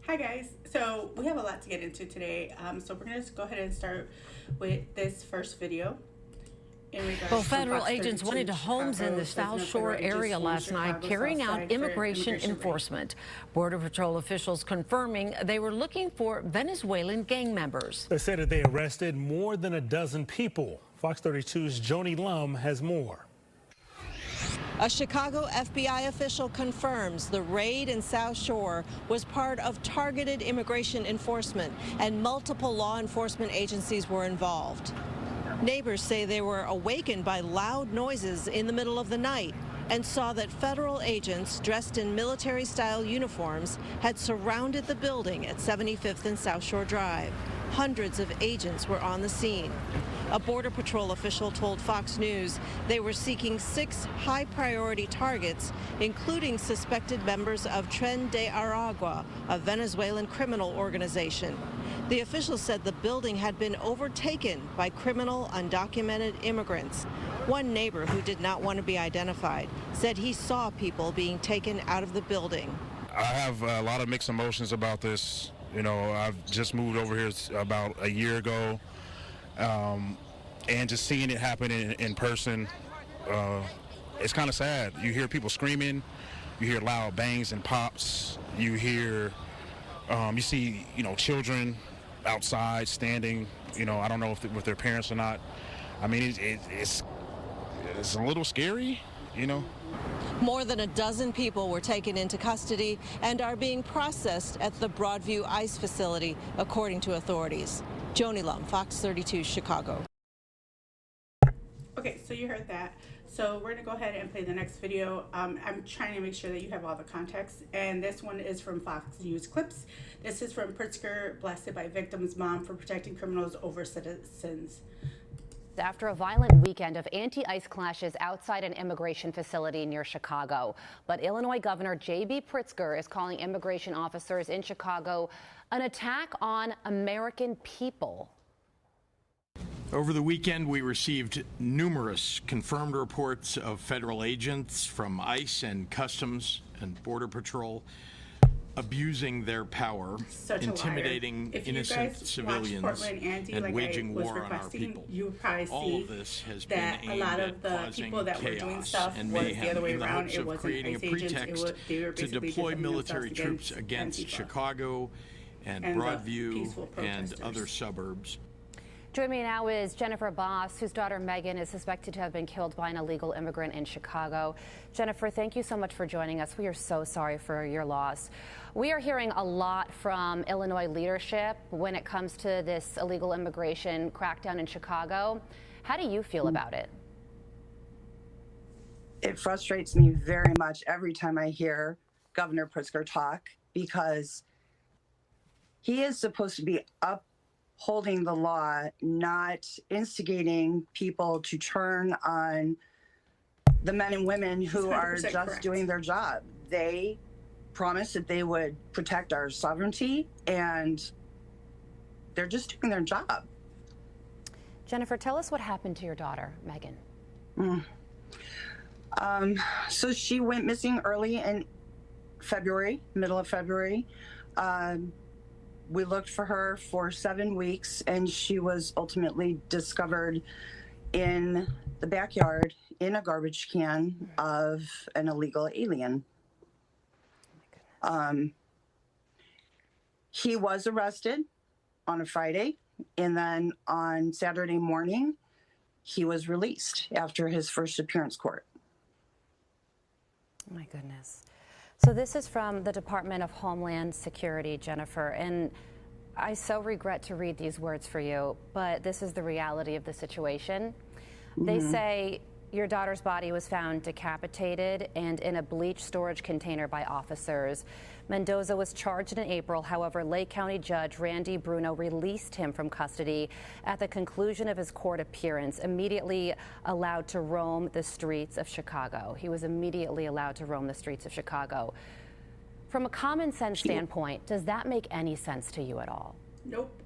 Hi guys. So we have a lot to get into today. So we're gonna just go ahead and start with this first video in Well, regards to federal Fox agents went 32 into homes in Chicago. the Says South no Shore federal agents area stormed last night, Chicago carrying South out Side for immigration raid. enforcement. Border Patrol officials confirming they were looking for Venezuelan gang members. They said that they arrested more than a dozen people. Fox 32's Joni Lum has more. A Chicago FBI official confirms the raid in South Shore was part of targeted immigration enforcement, and multiple law enforcement agencies were involved. Neighbors say they were awakened by loud noises in the middle of the night and saw that federal agents dressed in military-style uniforms had surrounded the building at 75th and South Shore Drive. Hundreds of agents were on the scene. A Border Patrol official told Fox News they were seeking 6 high-priority targets, including suspected members of Tren de Aragua, a Venezuelan criminal organization. The official said the building had been overtaken by criminal, undocumented immigrants. One neighbor who did not want to be identified said he saw people being taken out of the building. I have a lot of mixed emotions about this. You know, I've just moved over here about a year ago. And just seeing it happen in person, it's kind of sad. You hear people screaming, you hear loud bangs and pops, you hear, you see, children outside standing, I don't know if with their parents or not. I mean, it's a little scary, More than a dozen people were taken into custody and are being processed at the Broadview ICE facility, according to authorities. Joni Lum, Fox 32, Chicago. Okay, so you heard that. So we're gonna go ahead and play the next video. I'm trying to make sure that you have all the context, and this one is from Fox News Clips. This is from Pritzker, blasted by victim's mom for protecting criminals over citizens. After a violent weekend of anti-ICE clashes outside an immigration facility near Chicago. But Illinois Governor J.B. Pritzker is calling immigration officers in Chicago an attack on American people. Over the weekend, we received numerous confirmed reports of federal agents from ICE and Customs and Border Patrol abusing their power, intimidating innocent civilians, and waging war on our people. All of this has been aimed at causing chaos and mayhem in the hopes of creating a pretext to deploy military troops against Chicago and Broadview and other suburbs. Joining me now is Jennifer Boss, whose daughter Megan is suspected to have been killed by an illegal immigrant in Chicago. Jennifer, thank you so much for joining us. We are so sorry for your loss. We are hearing a lot from Illinois leadership when it comes to this illegal immigration crackdown in Chicago. How do you feel about it? It frustrates me very much every time I hear Governor Pritzker talk, because he is supposed to be upholding the law, not instigating people to turn on the men and women who are just correct. Doing their job. They promised that they would protect our sovereignty, and they're just doing their job. Jennifer, tell us what happened to your daughter, Megan. So she went missing early in February, middle of February. We looked for her for 7 weeks, and she was ultimately discovered in the backyard in a garbage can of an illegal alien. He was arrested on a Friday, and then on Saturday morning, he was released after his first appearance court. Oh my goodness. So this is from the Department of Homeland Security, Jennifer, and I so regret to read these words for you, but this is the reality of the situation. They say your daughter's body was found decapitated and in a bleach storage container by officers. Mendoza was charged in April. However, Lake County Judge Randy Bruno released him from custody at the conclusion of his court appearance, immediately allowed to roam the streets of Chicago. He was immediately allowed to roam the streets of Chicago. From a common sense standpoint, does that make any sense to you at all? Nope.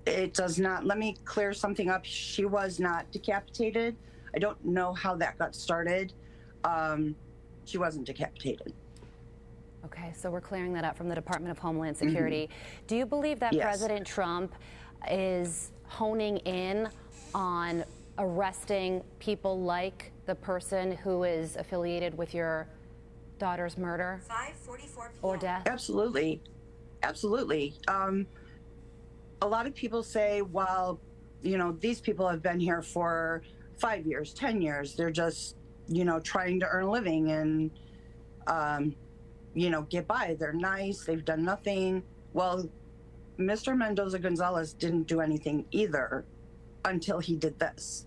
It does not. Let me clear something up. She was not decapitated. I don't know how that got started. She wasn't decapitated. Okay, so we're clearing that up from the Department of Homeland Security. Do you believe that Yes. President Trump is honing in on arresting people like the person who is affiliated with your daughter's murder or death? Absolutely. Absolutely. A lot of people say, well, you know, these people have been here for 5 years, 10 years. They're just, you know, trying to earn a living and, you know, get by. They're nice. They've done nothing. Well, Mr. Mendoza Gonzalez didn't do anything either until he did this.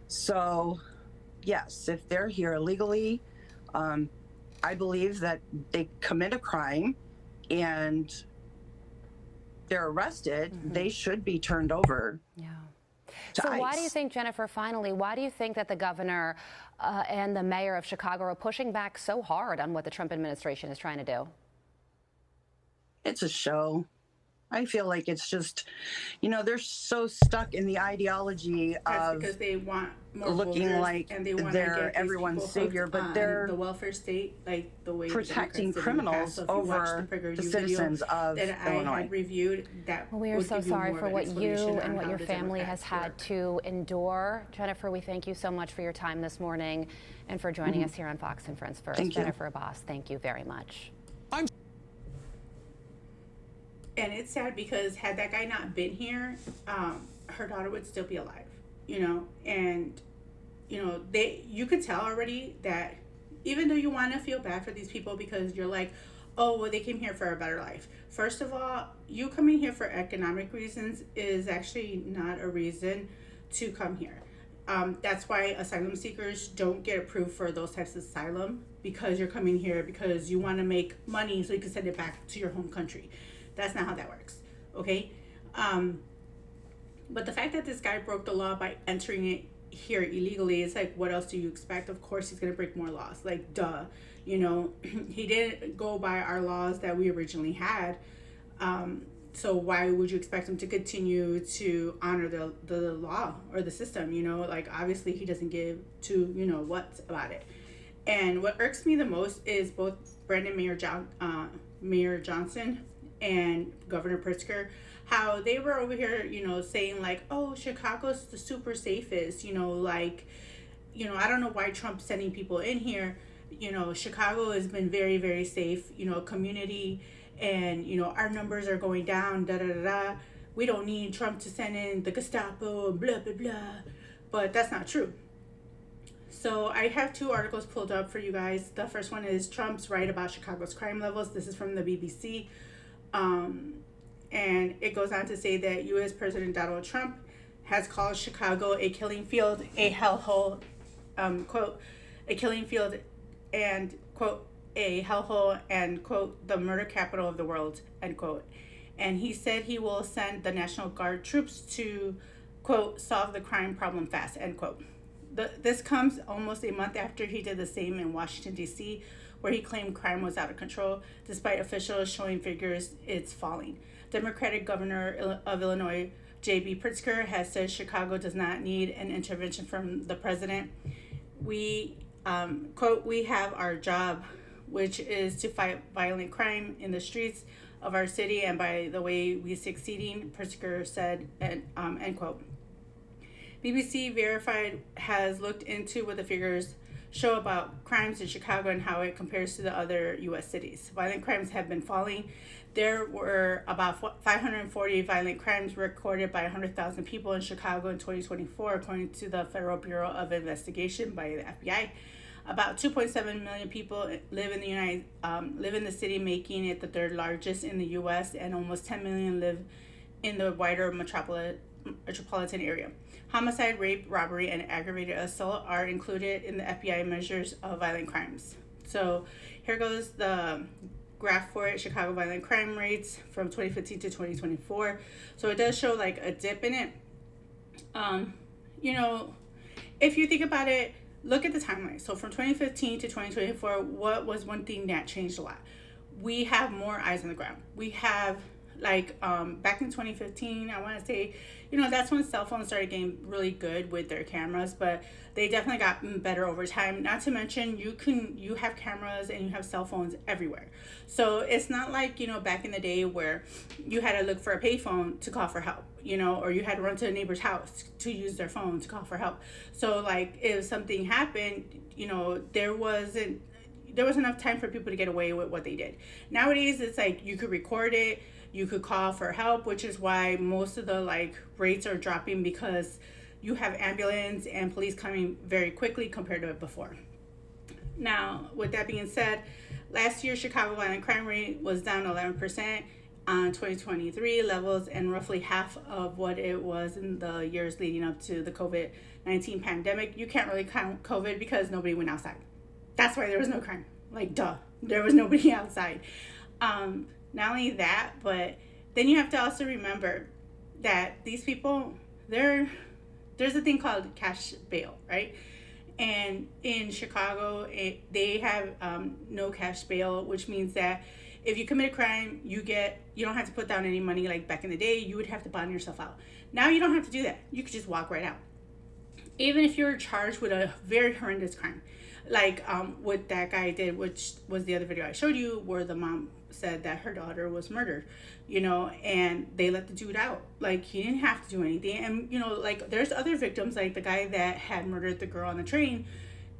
So, yes, if they're here illegally, I believe that they commit a crime and they're arrested, they should be turned over. Yeah. To So why do you ICE. think, Jennifer, finally, why do you think that the governor and the mayor of Chicago are pushing back so hard on what the Trump administration is trying to do? It's a show. I feel like it's just, you know, they're so stuck in the ideology That's of because they want more looking voters, like and they want they're to get these everyone's people savior, hooked but on they're the welfare state, like the way protecting the Democrats did in the criminals past. So if you watch over the the video citizens of that I Illinois. had reviewed, that Well, we are would so give you sorry more for of an what you explanation and on what how your the family has Democrats had work. to endure. Jennifer, we thank you so much for your time this morning and for joining us here on Fox and Friends First. Thank you. Jennifer Boss, thank you very much. And it's sad because had that guy not been here, her daughter would still be alive, you know. And you know, you could tell already that even though you want to feel bad for these people because you're like, oh well, they came here for a better life. First of all, you coming here for economic reasons is actually not a reason to come here. That's why asylum seekers don't get approved for those types of asylum, because you're coming here because you want to make money so you can send it back to your home country. That's not how that works, okay? But the fact that this guy broke the law by entering it here illegally, it's like, what else do you expect? Of course he's gonna break more laws, like duh. You know, he didn't go by our laws that we originally had. So why would you expect him to continue to honor the law or the system? You know, like obviously he doesn't give two, you know, what's about it. And what irks me the most is both Mayor Johnson and Governor Pritzker, how they were over here, you know, saying like, oh, Chicago's the super safest, you know, like, you know, I don't know why Trump's sending people in here. You know, Chicago has been very, very safe, you know, community, and, you know, our numbers are going down, da da da da. We don't need Trump to send in the Gestapo, blah, blah, blah. But that's not true. So I have two articles pulled up for you guys. The first one is Trump's right about Chicago's crime levels. This is from the BBC. And it goes on to say that U.S. President Donald Trump has called Chicago a killing field, a hellhole, quote, a killing field, and, quote, a hellhole, and, quote, the murder capital of the world, end quote. And he said he will send the National Guard troops to, quote, solve the crime problem fast, end quote. This comes almost a month after he did the same in Washington, D.C., where he claimed crime was out of control, despite officials showing figures it's falling. Democratic Governor of Illinois, J.B. Pritzker, has said Chicago does not need an intervention from the president. We, quote, we have our job, which is to fight violent crime in the streets of our city, and by the way, we succeeding, Pritzker said, end quote. BBC Verified has looked into what the figures show about crimes in Chicago and how it compares to the other U.S. cities. Violent crimes have been falling. There were about 540 violent crimes recorded by 100,000 people in Chicago in 2024, according to the Federal Bureau of Investigation by the FBI. About 2.7 million people live in the city, making it the third largest in the U.S., and almost 10 million live in the wider metropolitan area. Homicide, rape, robbery, and aggravated assault are included in the FBI measures of violent crimes. So here goes the graph for it, Chicago violent crime rates from 2015 to 2024. So it does show like a dip in it. You know, if you think about it, look at the timeline. So from 2015 to 2024, what was one thing that changed a lot? We have more eyes on the ground. We have Like back in 2015, I want to say, you know, that's when cell phones started getting really good with their cameras, but they definitely got better over time. Not to mention, you have cameras and you have cell phones everywhere. So it's not like, you know, back in the day where you had to look for a payphone to call for help, you know, or you had to run to a neighbor's house to use their phone to call for help. So like if something happened, you know, there was enough time for people to get away with what they did. Nowadays, it's like you could record it, you could call for help, which is why most of the like rates are dropping, because you have ambulance and police coming very quickly compared to before. Now, with that being said, last year Chicago violent crime rate was down 11% on 2023 levels, and roughly half of what it was in the years leading up to the COVID-19 pandemic. You can't really count COVID because nobody went outside. That's why there was no crime. Like, duh, there was nobody outside. Not only that, but then you have to also remember that these people, there's a thing called cash bail, right? And in Chicago, they have no cash bail, which means that if you commit a crime, you don't have to put down any money. Like back in the day, you would have to bond yourself out. Now you don't have to do that. You could just walk right out. Even if you're charged with a very horrendous crime, like what that guy did, which was the other video I showed you, where the mom said that her daughter was murdered, you know, and they let the dude out. Like, he didn't have to do anything. And, you know, like, there's other victims, like the guy that had murdered the girl on the train,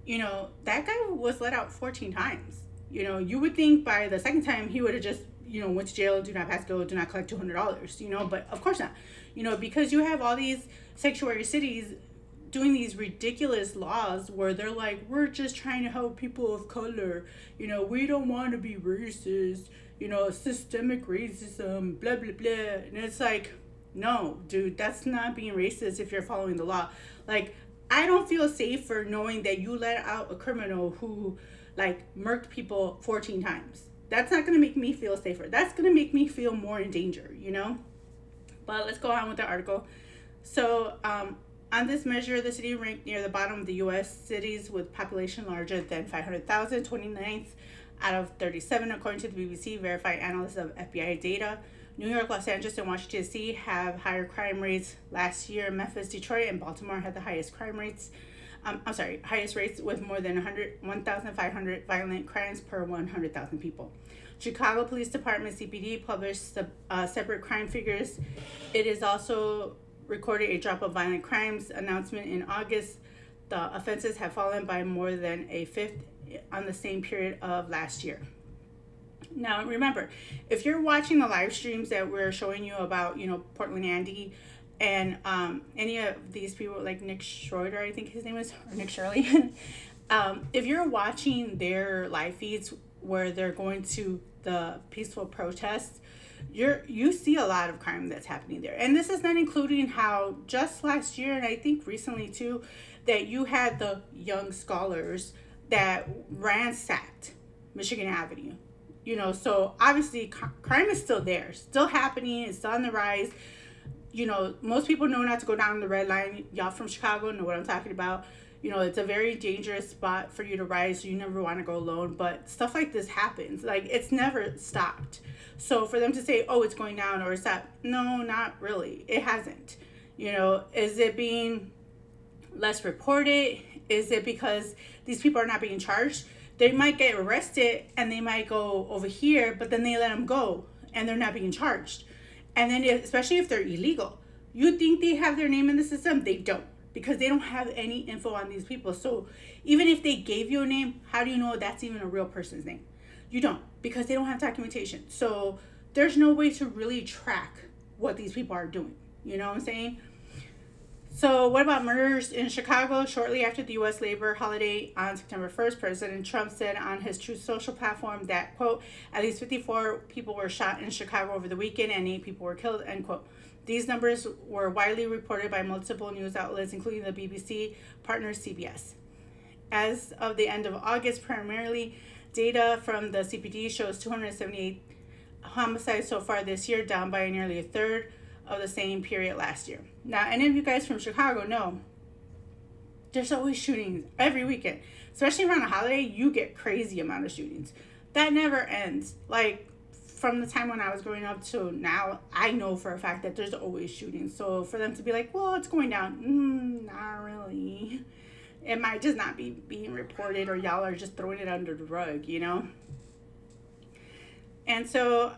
you know, that guy was let out 14 times. You know, you would think by the second time he would have just, you know, went to jail, do not pass go, do not collect $200, you know, but of course not. You know, because you have all these sanctuary cities doing these ridiculous laws where they're like, we're just trying to help people of color, you know, we don't want to be racist, you know, systemic racism, blah blah blah. And it's like, no, dude, that's not being racist if you're following the law. Like, I don't feel safer knowing that you let out a criminal who like murked people 14 times. That's not going to make me feel safer. That's going to make me feel more in danger, you know. But let's go on with the article. So on this measure, the city ranked near the bottom of the U.S. cities with population larger than 500,000, 29th out of 37, according to the BBC verified analysis of FBI data. New York, Los Angeles, and Washington, D.C. have higher crime rates. Last year, Memphis, Detroit, and Baltimore had the highest crime rates. Highest rates with more than 1,500 violent crimes per 100,000 people. Chicago Police Department, CPD, published separate crime figures. It is also recorded a drop of violent crimes announcement in August. The offenses have fallen by more than a fifth on the same period of last year. Now, remember, if you're watching the live streams that we're showing you about, you know, Portland Andy and any of these people like Nick Schroeder, I think his name is, or Nick Shirley, if you're watching their live feeds where they're going to the peaceful protests, you see a lot of crime that's happening there. And this is not including how just last year, and I think recently too, that you had the young scholars that ransacked Michigan Avenue. You know, so obviously crime is still there, still happening, it's still on the rise. You know, most people know not to go down the red line. Y'all from Chicago know what I'm talking about. You know, it's a very dangerous spot for you to ride, so you never want to go alone. But stuff like this happens. Like, it's never stopped. So for them to say, oh, it's going down, or is that, no, not really. It hasn't. You know, is it being less reported? Is it because these people are not being charged? They might get arrested and they might go over here, but then they let them go and they're not being charged. And then especially if they're illegal, you think they have their name in the system? They don't, because they don't have any info on these people. So even if they gave you a name, how do you know that's even a real person's name? You don't, because they don't have documentation. So there's no way to really track what these people are doing. You know what I'm saying? So what about murders in Chicago? Shortly after the U.S. labor holiday on September 1st, President Trump said on his Truth Social platform that, quote, at least 54 people were shot in Chicago over the weekend and 8 people were killed, end quote. These numbers were widely reported by multiple news outlets, including the BBC partner CBS. As of the end of August, primarily data from the CPD shows 278 homicides so far this year, down by nearly a third of the same period last year. Now, any of you guys from Chicago know there's always shootings every weekend. Especially around a holiday, you get crazy amount of shootings. That never ends. Like, from the time when I was growing up to now, I know for a fact that there's always shootings. So for them to be like, well, it's going down, not really. It might just not be being reported, or y'all are just throwing it under the rug, you know? And so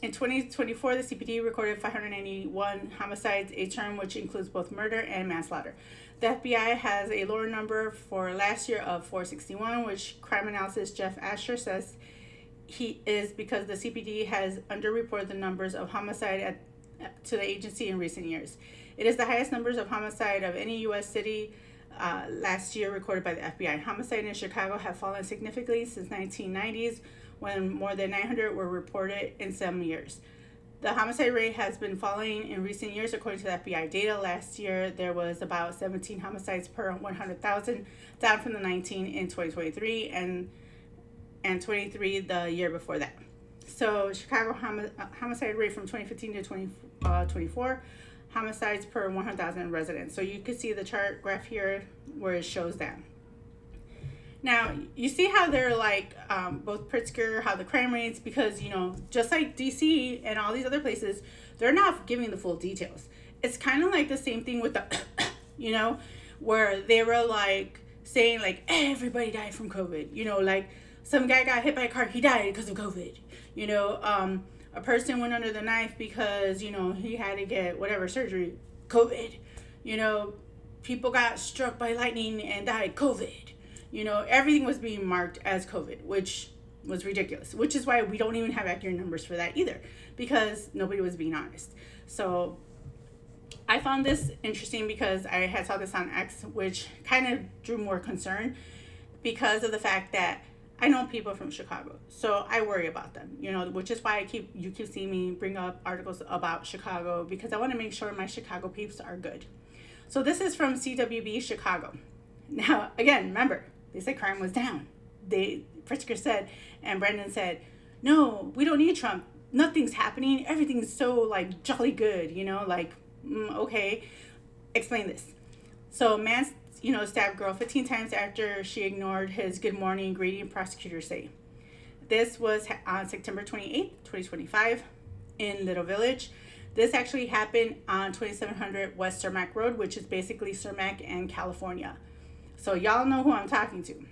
in 2024, the CPD recorded 591 homicides, a term which includes both murder and manslaughter. The FBI has a lower number for last year of 461, which crime analyst Jeff Asher says he is because the CPD has underreported the numbers of homicide to the agency in recent years. It is the highest numbers of homicide of any U.S. city last year recorded by the FBI. Homicide in Chicago have fallen significantly since 1990s, when more than 900 were reported in some years. The homicide rate has been falling in recent years according to the FBI data. Last year, there was about 17 homicides per 100,000, down from the 19 in 2023 and 23 the year before that. So Chicago homicide rate from 2015 to 2024, homicides per 100,000 residents. So you can see the chart graph here where it shows that. Now, you see how they're like, both Pritzker, how the crime rates, because, you know, just like DC and all these other places, they're not giving the full details. It's kind of like the same thing with the, you know, where they were like saying like, everybody died from COVID. You know, like some guy got hit by a car, he died because of COVID. You know, a person went under the knife because, you know, he had to get whatever surgery, COVID. You know, people got struck by lightning and died, COVID. You know, everything was being marked as COVID, which was ridiculous, which is why we don't even have accurate numbers for that either, because nobody was being honest. So I found this interesting because I had saw this on X, which kind of drew more concern because of the fact that I know people from Chicago, so I worry about them, you know, which is why you keep seeing me bring up articles about Chicago, because I want to make sure my Chicago peeps are good. So this is from CWB Chicago. Now, again, remember, they said crime was down. Pritzker said, and Brendan said, no, we don't need Trump. Nothing's happening. Everything's so like jolly good, you know, like, okay, explain this. So man, you know, stabbed girl 15 times after she ignored his good morning greeting, prosecutors say. This was on September 28th, 2025 in Little Village. This actually happened on 2700 West Cermak Road, which is basically Cermak and California. So y'all know who I'm talking to.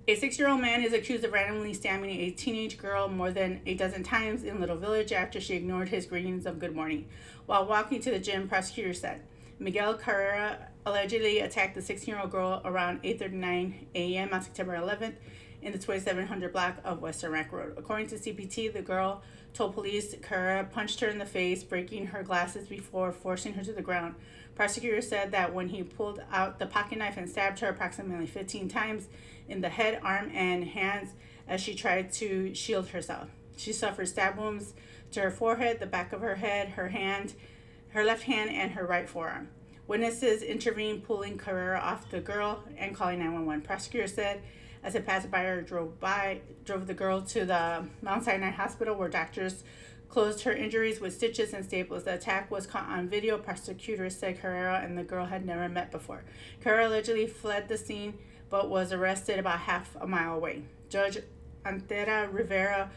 A 6-year-old man is accused of randomly stabbing a teenage girl more than a dozen times in Little Village after she ignored his greetings of good morning. While walking to the gym, prosecutors said Miguel Carrera allegedly attacked the 16-year-old girl around 8:39 a.m. on September 11th in the 2700 block of West Cermak Road. According to CPT, the girl told police Carrera punched her in the face, breaking her glasses before forcing her to the ground. Prosecutors said that when he pulled out the pocket knife and stabbed her approximately 15 times in the head, arm, and hands as she tried to shield herself. She suffered stab wounds to her forehead, the back of her head, her left hand, and her right forearm. Witnesses intervened, pulling Carrera off the girl and calling 911. Prosecutors said as a passerby drove the girl to the Mount Sinai Hospital, where doctors closed her injuries with stitches and staples. The attack was caught on video. Prosecutors said Carrera and the girl had never met before. Carrera allegedly fled the scene, but was arrested about half a mile away. Judge Antera Rivera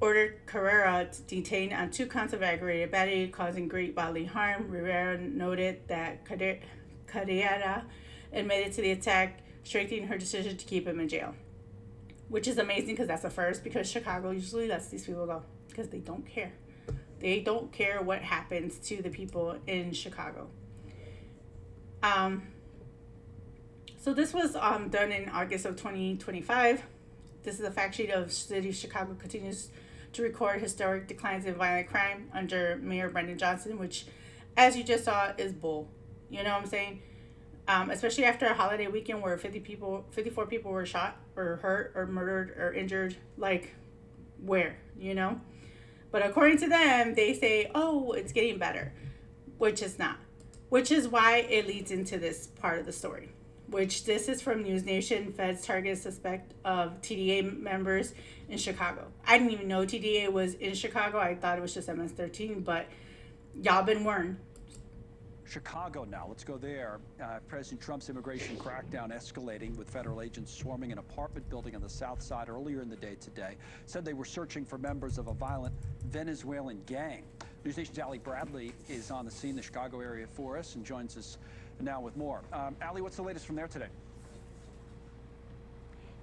ordered Carrera detained on 2 counts of aggravated battery causing great bodily harm. Rivera noted that Carrera admitted to the attack, strengthening her decision to keep him in jail. Which is amazing because that's a first, because Chicago usually lets these people go because they don't care. They don't care what happens to the people in Chicago. So this was done in August of 2025. This is a fact sheet of City of Chicago continues to record historic declines in violent crime under Mayor Brendan Johnson, which, as you just saw, is bull. You know what I'm saying? Especially after a holiday weekend where 54 people were shot or hurt or murdered or injured. Like, where, you know? But according to them, they say, oh, it's getting better, which is not. Which is why it leads into this part of the story, which this is from News Nation. Feds target suspect of TDA members in Chicago. I didn't even know TDA was in Chicago. I thought it was just MS-13, but y'all been warned. Chicago now. Let's go there. President Trump's immigration crackdown escalating with federal agents swarming an apartment building on the south side earlier in the day today. Said they were searching for members of a violent Venezuelan gang. News Nation's Allie Bradley is on the scene, the Chicago area for us, and joins us now with more. Allie, what's the latest from there today?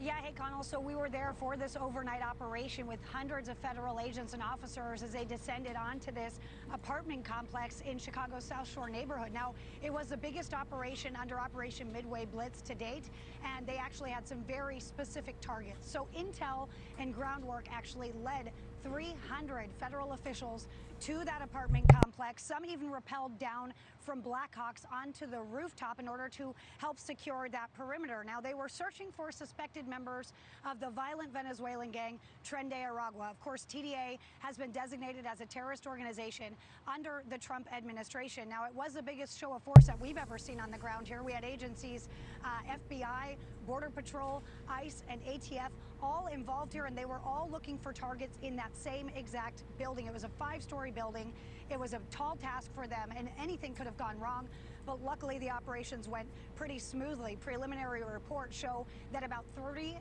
Yeah, hey, Connell. So we were there for this overnight operation with hundreds of federal agents and officers as they descended onto this apartment complex in Chicago's South Shore neighborhood. Now, it was the biggest operation under Operation Midway Blitz to date, and they actually had some very specific targets. So intel and groundwork actually led 300 federal officials to that apartment complex. Some even rappelled down from Blackhawks onto the rooftop in order to help secure that perimeter. Now, they were searching for suspected members of the violent Venezuelan gang Tren de Aragua. Of course, TDA has been designated as a terrorist organization under the Trump administration. Now, it was the biggest show of force that we've ever seen on the ground here. We had agencies, FBI, Border Patrol, ICE, and ATF all involved here, and they were all looking for targets in that same exact building. It was a 5-story building. It was a tall task for them, and anything could have gone wrong, but luckily the operations went pretty smoothly. Preliminary reports show that about 30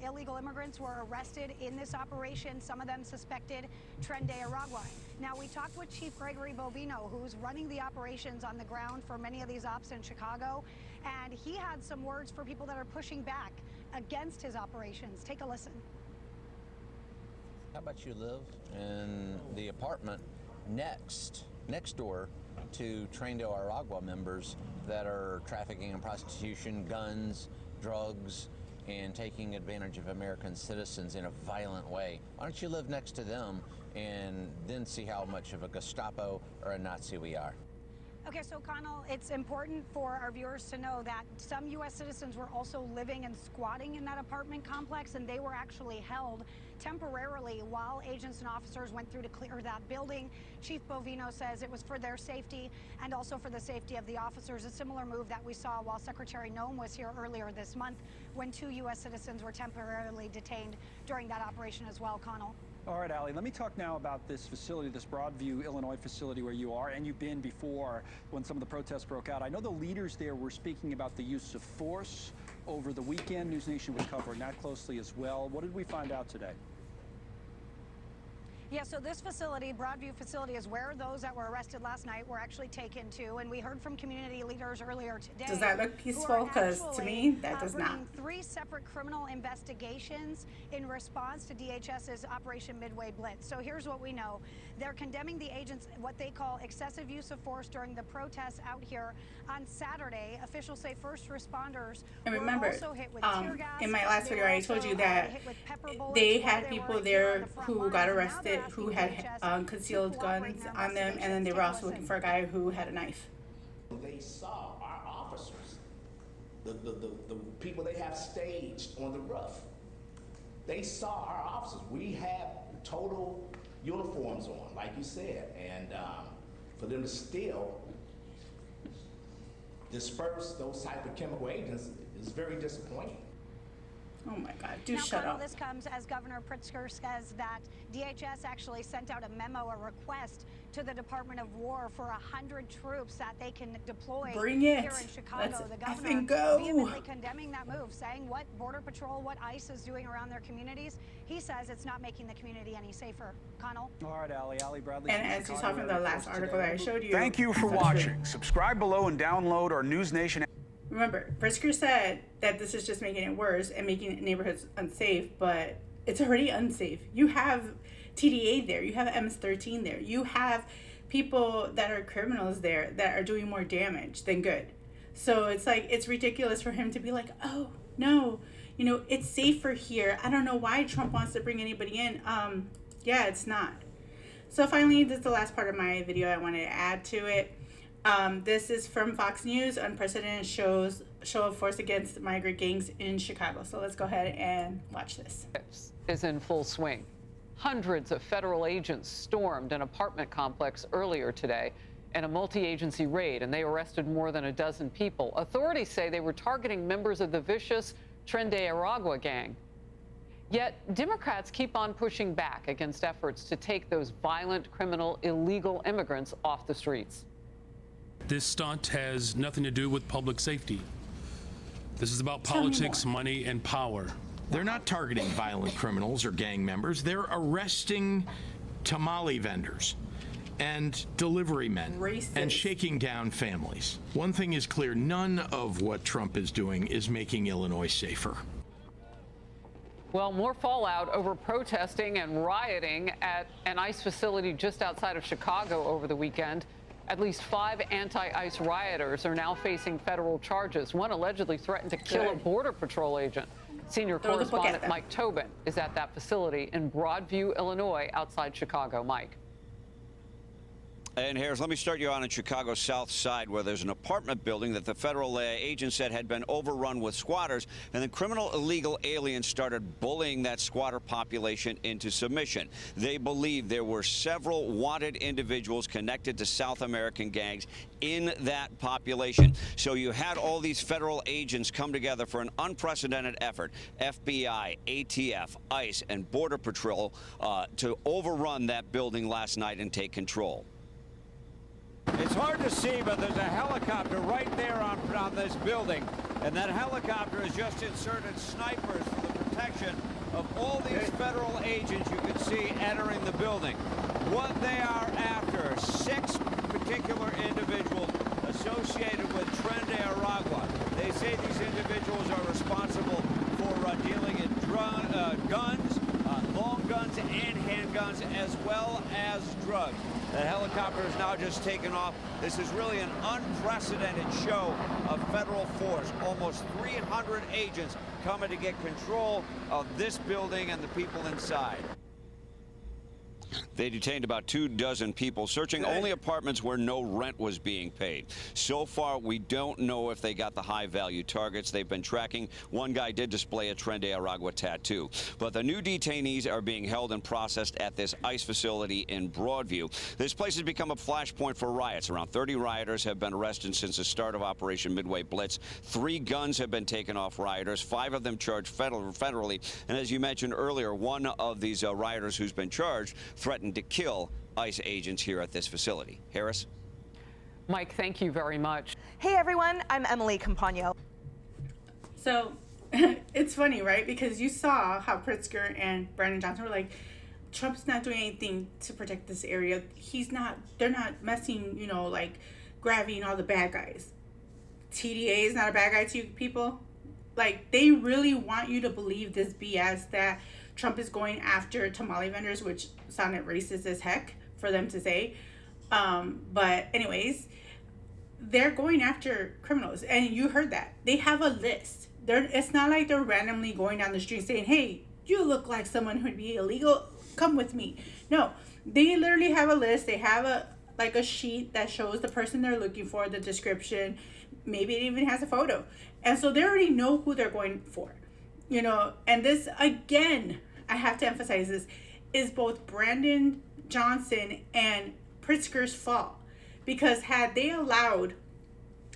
illegal immigrants were arrested in this operation, some of them suspected Tren de Aragua. Now, we talked with Chief Gregory Bovino, who's running the operations on the ground for many of these ops in Chicago, and he had some words for people that are pushing back against his operations. Take a listen. How about you live in the apartment next door to Tren de Aragua members that are trafficking and prostitution, guns, drugs, and taking advantage of American citizens in a violent way? Why don't you live next to them and then see how much of a Gestapo or a Nazi we are? Okay, so Connell, it's important for our viewers to know that some U.S. citizens were also living and squatting in that apartment complex, and they were actually held temporarily while agents and officers went through to clear that building. Chief Bovino says it was for their safety and also for the safety of the officers, a similar move that we saw while Secretary Noem was here earlier this month when 2 U.S. citizens were temporarily detained during that operation as well, Connell. All right, Allie, let me talk now about this facility, this Broadview, Illinois facility where you are, and you've been before when some of the protests broke out. I know the leaders there were speaking about the use of force over the weekend. News Nation was covering that closely as well. What did we find out today? Yeah, so this facility, Broadview facility, is where those that were arrested last night were actually taken to, and we heard from community leaders earlier today. Does that look peaceful? Because to me, that does not. 3 separate criminal investigations in response to DHS's Operation Midway Blitz. So here's what we know. They're condemning the agents' what they call excessive use of force during the protests out here on Saturday. Officials say first responders and remember, were also hit with tear gas. In my last video, I told you that they had people there who got arrested who had concealed guns on them, and then they were also looking for a guy who had a knife. They saw our officers, the people they have staged on the roof. They saw our officers. We have total uniforms on, like you said, and for them to still disperse those type of chemical agents is very disappointing. Oh my God, shut up. This comes as Governor Pritzker says that DHS actually sent out a memo, a request to the Department of War for 100 troops that they can deploy here in Chicago. The governor vehemently condemning that move, saying what Border Patrol, what ICE is doing around their communities. He says it's not making the community any safer. Connell? All right, Allie Bradley. And as you saw from the last article that I showed you. Thank you for watching. Subscribe below and download our News Nation. Remember, Pritzker said that this is just making it worse and making neighborhoods unsafe, but it's already unsafe. You have TDA there. You have MS-13 there. You have people that are criminals there that are doing more damage than good. So it's like, it's ridiculous for him to be like, oh, no, you know, it's safer here. I don't know why Trump wants to bring anybody in. Yeah, it's not. So finally, this is the last part of my video I wanted to add to it. This is from Fox News, unprecedented show of force against migrant gangs in Chicago. So let's go ahead and watch this. Is in full swing. Hundreds of federal agents stormed an apartment complex earlier today in a multi-agency raid, and they arrested more than a dozen people. Authorities say they were targeting members of the vicious Tren de Aragua gang. Yet Democrats keep on pushing back against efforts to take those violent, criminal, illegal immigrants off the streets. This stunt has nothing to do with public safety. This is about politics, money, and power. They're not targeting violent criminals or gang members. They're arresting tamale vendors and delivery men and shaking down families. One thing is clear, none of what Trump is doing is making Illinois safer. Well, more fallout over protesting and rioting at an ICE facility just outside of Chicago over the weekend. At least 5 anti-ICE rioters are now facing federal charges. One allegedly threatened to kill a Border Patrol agent. Senior correspondent Mike Tobin is at that facility in Broadview, Illinois, outside Chicago. Mike. And Harris, let me start you on in Chicago's South Side, where there's an apartment building that the federal agent said had been overrun with squatters, and then criminal illegal aliens started bullying that squatter population into submission. They believe there were several wanted individuals connected to South American gangs in that population. So you had all these federal agents come together for an unprecedented effort, FBI, ATF, ICE, and Border Patrol, to overrun that building last night and take control. It's hard to see, but there's a helicopter right there on this building, and that helicopter has just inserted snipers for the protection of all these federal agents you can see entering the building. What they are after, 6 particular individuals associated with Tren de Aragua. They say these individuals are responsible for dealing in guns, long guns and handguns, as well as drugs. The helicopter is now just taken off. This is really an unprecedented show of federal force. Almost 300 agents coming to get control of this building and the people inside. They detained about 24 people, searching only apartments where no rent was being paid. So far, we don't know if they got the high-value targets they've been tracking. One guy did display a Tren de Aragua tattoo. But the new detainees are being held and processed at this ICE facility in Broadview. This place has become a flashpoint for riots. Around 30 rioters have been arrested since the start of Operation Midway Blitz. 3 guns have been taken off rioters, 5 of them charged federally. And as you mentioned earlier, one of these rioters who's been charged threatened to kill ICE agents here at this facility. Harris? Mike, thank you very much. Hey everyone, I'm Emily Campagno. So it's funny, right? Because you saw how Pritzker and Brandon Johnson were like, Trump's not doing anything to protect this area. They're not messing, like grabbing all the bad guys. TDA is not a bad guy to you people. Like, they really want you to believe this BS that Trump is going after tamale vendors, which sounded racist as heck for them to say. But anyways, they're going after criminals. And you heard that. They have a list. It's not like they're randomly going down the street saying, hey, you look like someone who'd be illegal. Come with me. No, they literally have a list. They have a sheet that shows the person they're looking for, the description. Maybe it even has a photo. And so they already know who they're going for. And this, again, I have to emphasize this, is both Brandon Johnson and Pritzker's fault. Because had they allowed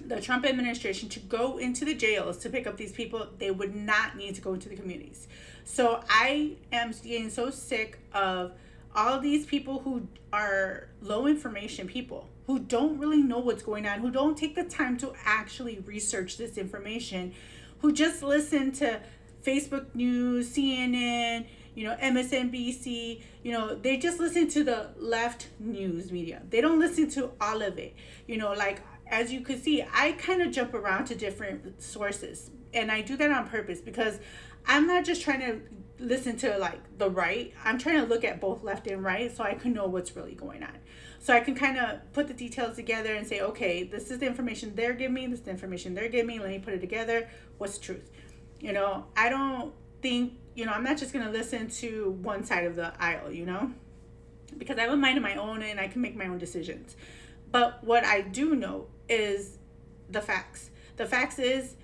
the Trump administration to go into the jails to pick up these people, they would not need to go into the communities. So I am getting so sick of all these people who are low information people, who don't really know what's going on, who don't take the time to actually research this information, who just listen to Facebook News, CNN, MSNBC, they just listen to the left news media. They don't listen to all of it. Like, as you could see, I kind of jump around to different sources. And I do that on purpose because I'm not just trying to listen to, like, the right. I'm trying to look at both left and right so I can know what's really going on. So I can kind of put the details together and say, okay, this is the information they're giving me. This is the information they're giving me. Let me put it together. What's the truth? I don't think, I'm not just going to listen to one side of the aisle, because I have a mind of my own and I can make my own decisions. But what I do know is the facts. The facts is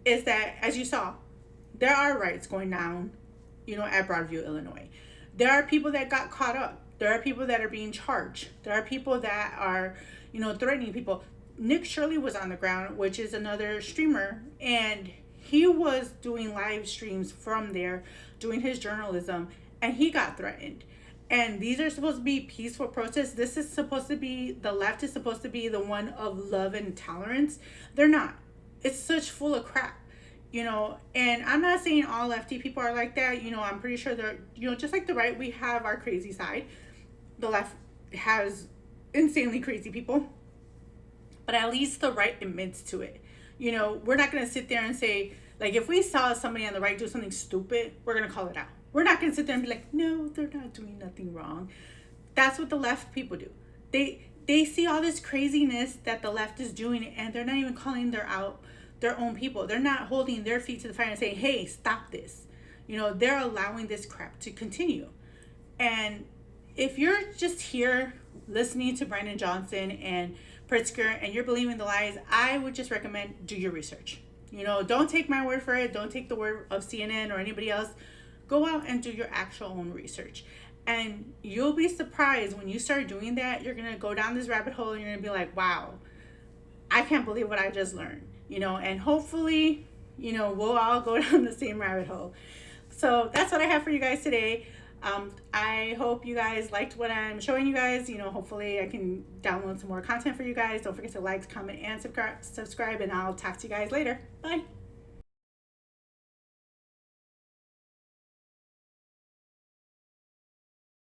that, as you saw, there are riots going down, at Broadview, Illinois. There are people that got caught up. There are people that are being charged. There are people that are, threatening people. Nick Shirley was on the ground, which is another streamer, and he was doing live streams from there, doing his journalism, and he got threatened. And these are supposed to be peaceful protests. This is supposed to be, the left is supposed to be the one of love and tolerance. They're not. It's such full of crap, you know. And I'm not saying all lefty people are like that. You know, I'm pretty sure they're, you know, just like the right, we have our crazy side. The left has insanely crazy people. But at least the right admits to it. You know, we're not going to sit there and say, like, if we saw somebody on the right do something stupid, we're going to call it out. We're not going to sit there and be like, no, they're not doing nothing wrong. That's what the left people do. They see all this craziness that the left is doing, and they're not even calling their own people. They're not holding their feet to the fire and saying, hey, stop this. You know, they're allowing this crap to continue. And if you're just here listening to Brandon Johnson and Pritzker and you're believing the lies, I would just recommend do your research. You know, don't take my word for it. Don't take the word of CNN or anybody else. Go out and do your actual own research. And you'll be surprised when you start doing that. You're going to go down this rabbit hole and you're going to be like, wow, I can't believe what I just learned. You know, and hopefully, you know, we'll all go down the same rabbit hole. So that's what I have for you guys today. I hope you guys liked what I'm showing you guys. You know, hopefully I can download some more content for you guys. Don't forget to like, comment, and subscribe, and I'll talk to you guys later. Bye.